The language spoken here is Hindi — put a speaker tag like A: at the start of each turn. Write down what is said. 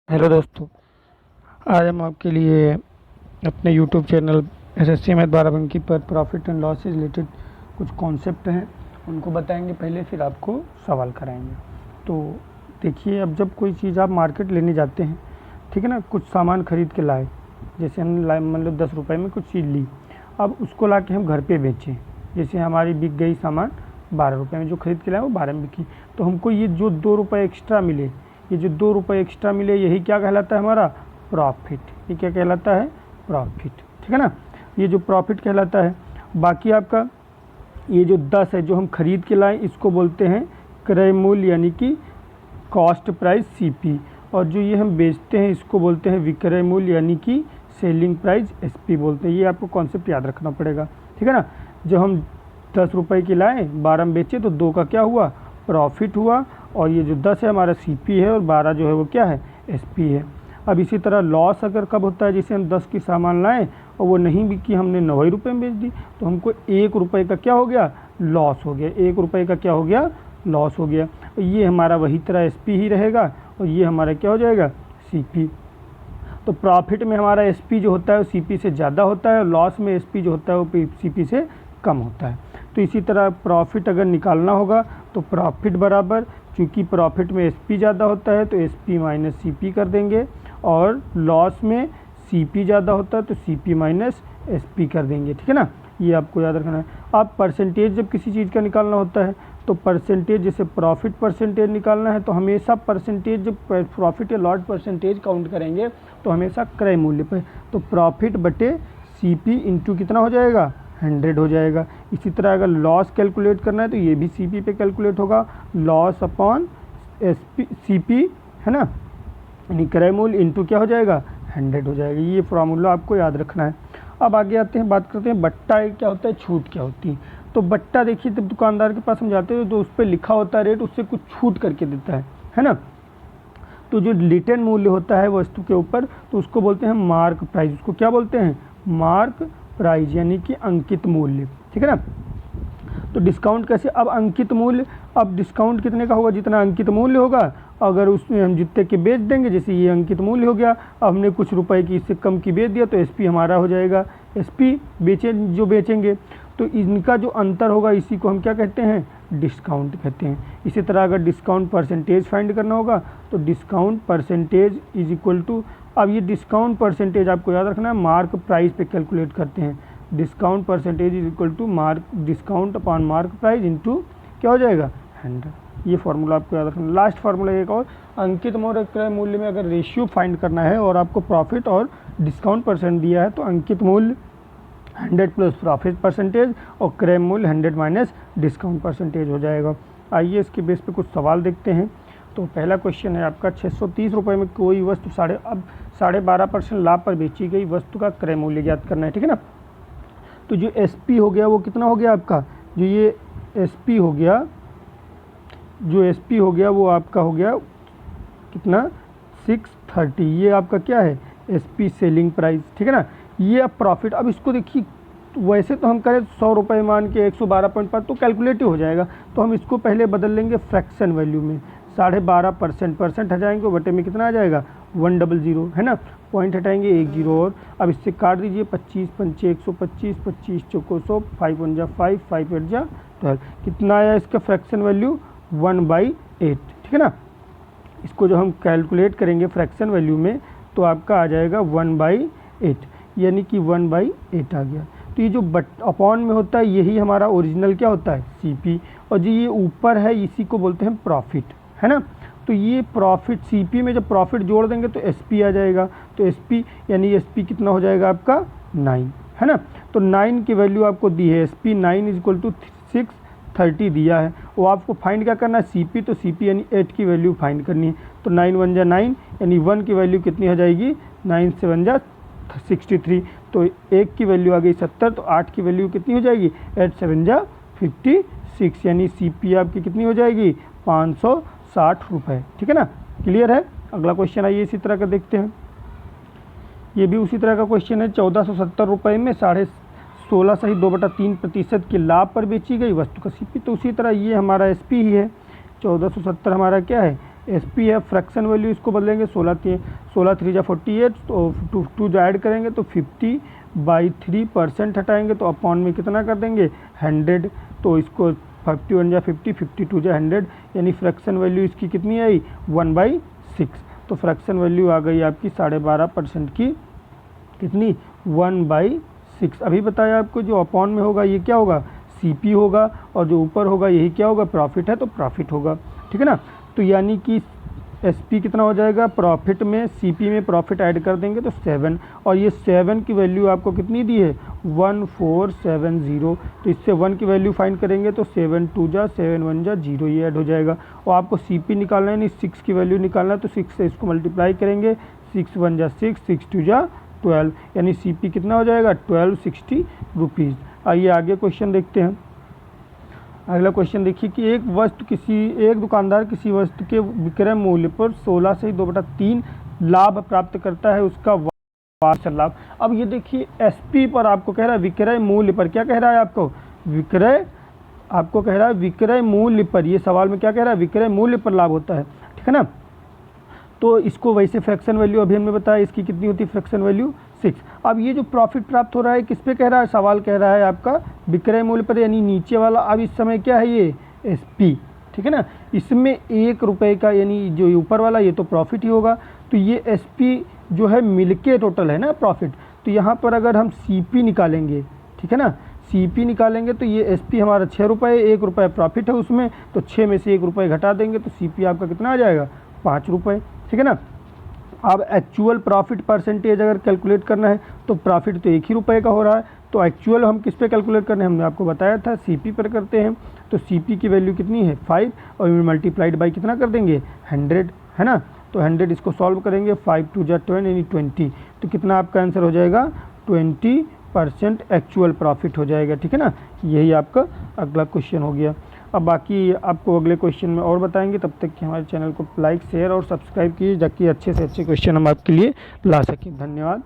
A: हेलो दोस्तों। आज हम आपके लिए अपने YouTube channel SSC math Barabanki पर प्रॉफिट एंड लॉस से रिलेटेड कुछ कॉन्सेप्ट हैं उनको बताएंगे पहले, फिर आपको सवाल कराएंगे। तो देखिए, अब जब कोई चीज़ आप मार्केट लेने जाते हैं, ठीक है ना, कुछ सामान खरीद के लाए, जैसे हम लाए मान लो 10 रुपये में कुछ चीज़ ली, अब उसको ला के हम घर पे बेचें, जैसे हमारी बिक गई सामान 12 रुपये में, जो खरीद के लाए वो 12 में बिकी, तो हमको ये जो 2 रुपये एक्स्ट्रा मिले, ये जो 2 रुपये एक्स्ट्रा मिले, यही क्या कहलाता है? हमारा प्रॉफिट। ये क्या कहलाता है? प्रॉफिट। ठीक है ना, ये जो प्रॉफिट कहलाता है। बाकी आपका ये जो 10 है जो हम खरीद के लाए, इसको बोलते हैं क्रय मूल्य यानी कि कॉस्ट प्राइस सीपी, और जो ये हम बेचते हैं इसको बोलते हैं विक्रय मूल्य यानी कि सेलिंग प्राइस एसपी बोलते हैं। ये आपको कॉन्सेप्ट याद रखना पड़ेगा। ठीक है ना, जब हम 10 रुपये की लाए, 12 में बेचे, तो 2 का क्या हुआ? प्रॉफिट हुआ, और ये जो 10 है हमारा सीपी है, और 12 जो है वो क्या है? एसपी है। अब इसी तरह लॉस अगर कब होता है? जैसे हम 10 की सामान लाएं और वो नहीं बिकी, हमने 90 रुपये में बेच दी, तो हमको 1 रुपये का क्या हो गया? लॉस हो गया। 1 रुपये का क्या हो गया? लॉस हो गया। ये हमारा वही तरह एसपी ही रहेगा, और ये हमारा क्या हो जाएगा? सीपी। तो प्रॉफिट में हमारा एसपी जो होता है वो सीपी से ज़्यादा होता है, और लॉस में एसपी जो होता है वो सीपी से कम होता है। तो इसी तरह प्रॉफिट अगर निकालना होगा तो प्रॉफिट बराबर, चूँकि प्रॉफिट में एसपी ज़्यादा होता है तो एसपी माइनस सीपी कर देंगे, और लॉस में सीपी ज़्यादा होता है तो सीपी माइनस एसपी कर देंगे। ठीक है ना, ये आपको याद रखना है। अब परसेंटेज जब किसी चीज़ का निकालना होता है तो परसेंटेज, जैसे प्रॉफिट परसेंटेज निकालना है तो हमेशा परसेंटेज, जब प्रॉफिट या लॉस परसेंटेज काउंट करेंगे तो हमेशा क्रय मूल्य पर, तो प्रॉफिट बटे सीपी इंटू कितना हो जाएगा? 100 हो जाएगा। इसी तरह अगर लॉस कैलकुलेट करना है तो ये भी सीपी पे कैलकुलेट होगा, लॉस अपॉन एसपी सीपी, है ना, यानी क्रय मूल्य इंटू क्या हो जाएगा? 100 हो जाएगा। ये फॉर्मूला आपको याद रखना है। अब आगे आते हैं, बात करते हैं बट्टा क्या होता है, छूट क्या होती है। तो बट्टा देखिए, जब दुकानदार के पास हम जाते हैं तो उस पर लिखा होता है रेट, उससे कुछ छूट करके देता है ना। तो जो रिटर्न मूल्य होता है वस्तु के ऊपर, तो उसको बोलते हैं मार्क प्राइस। उसको क्या बोलते हैं? मार्क प्राइस, यानी कि अंकित मूल्य। ठीक है ना। तो डिस्काउंट कैसे? अब अंकित मूल्य, अब डिस्काउंट कितने का होगा? जितना अंकित मूल्य होगा, अगर उसमें हम जितने के बेच देंगे, जैसे ये अंकित मूल्य हो गया, अब हमने कुछ रुपए की इससे कम की बेच दिया तो एसपी हमारा हो जाएगा। एसपी जो बेचेंगे, तो इनका जो अंतर होगा इसी को हम क्या कहते हैं? डिस्काउंट कहते हैं। इसी तरह अगर डिस्काउंट परसेंटेज फाइंड करना होगा तो discount percentage is equal to, अब ये डिस्काउंट परसेंटेज आपको याद रखना है, मार्क प्राइस पे कैलकुलेट करते हैं। Discount percentage is equal to mark discount upon mark price into क्या हो जाएगा? 100। ये फार्मूला आपको याद रखना। लास्ट फार्मूला एक और, अंकित मूल्य क्रय मूल्य में अगर रेशियो फाइंड करना है और आपको प्रॉफिट और डिस्काउंट परसेंट दिया है, तो अंकित मूल्य 100 प्लस प्रॉफिट परसेंटेज और क्रय मूल्य 100 माइनस डिस्काउंट परसेंटेज हो जाएगा। आइए इसके बेस पे कुछ सवाल देखते हैं। तो पहला क्वेश्चन है आपका, 630 रुपये में कोई वस्तु 12.5% लाभ पर बेची गई वस्तु का क्रय मूल्य ज्ञात करना है। ठीक है ना। तो जो एसपी हो गया वो कितना हो गया आपका? जो ये एसपी हो गया, जो एसपी हो गया वो आपका हो गया कितना? 630। ये आपका क्या है? SP selling price. ठीक है ना। ये अब प्रॉफिट, अब इसको देखिए, वैसे तो हम करें 100 रुपये मान के 112.5 तो कैलकुलेटिव हो जाएगा, तो हम इसको पहले बदल लेंगे फ्रैक्शन वैल्यू में। 12.5% परसेंट हटाएंगे, बटे में कितना आ जाएगा? 100, है ना। पॉइंट हटाएंगे, 1 जीरो और। अब इससे काट दीजिए, 25 पंचे 125, 25 चौको 100, 5 1 जा 5, 5 8 जा 12। कितना आया इसका फ्रैक्शन वैल्यू? 1/8। ठीक है ना। इसको जो हम कैलकुलेट करेंगे फ्रैक्शन वैल्यू में, तो आपका आ जाएगा 1/8, यानी कि 1/8 आ गया। तो ये जो अपॉन में होता है यही हमारा ओरिजिनल क्या होता है? सीपी, और जो ये ऊपर है इसी को बोलते हैं प्रॉफिट, है ना। तो ये प्रॉफिट, सीपी में जब प्रॉफिट जोड़ देंगे तो एसपी आ जाएगा, तो एसपी यानी एसपी कितना हो जाएगा आपका? 9, है ना। तो 9 की वैल्यू आपको दी है, एसपी 9 इज इक्वल टू 630 दिया है, वो आपको फाइंड क्या करना है? सीपी, तो सीपी यानी 8 की वैल्यू फाइंड करनी है। तो 9 1 जा 9, यानी 1 की वैल्यू कितनी हो जाएगी? 9 7 जा 63, तो 1 की वैल्यू आ गई 70, तो 8 की वैल्यू कितनी हो जाएगी? 8 7 जा 56, यानी सीपी आपकी कितनी हो जाएगी? 560 रुपये। ठीक है ना। क्लियर है। अगला क्वेश्चन आइए इसी तरह का देखते हैं। ये भी उसी तरह का क्वेश्चन है। 1470 रुपये में 16.5 सही 2/3% के लाभ पर बेची गई वस्तु का सीपी। तो उसी तरह ये हमारा एसपी ही है। 1470 हमारा क्या है? एस पी है फ्रैक्शन वैल्यू, इसको बदलेंगे 16 3 जा 48, तो 2 जो ऐड करेंगे तो 50/3% हटाएंगे तो अपॉन में कितना कर देंगे 100, तो इसको 51 जा 50, 52 जा 100, यानी फ्रैक्शन वैल्यू इसकी कितनी आई 1/6। तो फ्रैक्शन वैल्यू आ गई आपकी 12.5% की कितनी 1/6। अभी बताया आपको जो अपॉन में होगा ये क्या होगा सीपी होगा, और जो ऊपर होगा यही क्या होगा प्रॉफिट है तो प्रॉफिट होगा, ठीक है ना। तो यानी कि एसपी कितना हो जाएगा प्रॉफिट में सीपी में प्रॉफिट ऐड कर देंगे तो 7, और ये 7 की वैल्यू आपको कितनी दी है 1470, तो इससे 1 की वैल्यू फाइंड करेंगे तो 7 2 जा 7 1 जा 0 ये ऐड हो जाएगा। और आपको सीपी निकालना है, नहीं 6 की वैल्यू निकालना है, तो 6 से इसको मल्टीप्लाई करेंगे, 6 1 जा 6, 6 2 जा 12, यानी सीपी कितना हो जाएगा 1260 रुपीज़। आइए आगे क्वेश्चन देखते हैं। अगला क्वेश्चन देखिए कि एक दुकानदार किसी वस्तु के विक्रय मूल्य पर 16 से 2/3 लाभ प्राप्त करता है, उसका वार्षिक लाभ। अब ये देखिए एसपी पर आपको कह रहा है विक्रय मूल्य पर, क्या कह रहा है आपको कह रहा है विक्रय मूल्य पर, ये सवाल में क्या कह रहा है विक्रय मूल्य पर लाभ होता है, ठीक है ना। तो इसको वैसे फ्रैक्शन वैल्यू अभी हमने बताया इसकी कितनी होती है फ्रैक्शन वैल्यू 6। अब ये जो प्रॉफिट प्राप्त हो रहा है किस पे कह रहा है, सवाल कह रहा है आपका विक्रय मूल्य पर, यानी नीचे वाला अब इस समय क्या है ये एसपी, ठीक है ना। इसमें 1 रुपये का, यानी जो ऊपर वाला ये तो प्रॉफिट ही होगा, तो ये एसपी जो है मिलके टोटल है ना प्रॉफिट। तो यहाँ पर अगर हम सीपी निकालेंगे, ठीक है ना, सीपी निकालेंगे तो ये एसपी हमारा 6 रुपये, 1 रुपये प्रॉफिट है उसमें, तो 6 में से 1 रुपये घटा देंगे तो सीपी आपका कितना आ जाएगा 5 रुपये, ठीक है ना। अब एक्चुअल प्रॉफिट परसेंटेज अगर कैलकुलेट करना है तो प्रॉफिट तो 1 ही रुपये का हो रहा है, तो एक्चुअल हम किस पे कैलकुलेट करने हैं, हमने आपको बताया था सीपी पर करते हैं। तो सीपी की वैल्यू कितनी है 5, और मल्टीप्लाइड बाई कितना कर देंगे 100, है ना। तो 100 इसको सॉल्व करेंगे, 5 2 जा 10 यानी 20, तो कितना आपका आंसर हो जाएगा 20% एक्चुअल प्रॉफिट हो जाएगा, ठीक है ना। यही आपका अगला क्वेश्चन हो गया। अब बाकी आपको अगले क्वेश्चन में और बताएंगे, तब तक कि हमारे चैनल को लाइक शेयर और सब्सक्राइब कीजिए ताकि अच्छे से अच्छे क्वेश्चन हम आपके लिए ला सकें। धन्यवाद।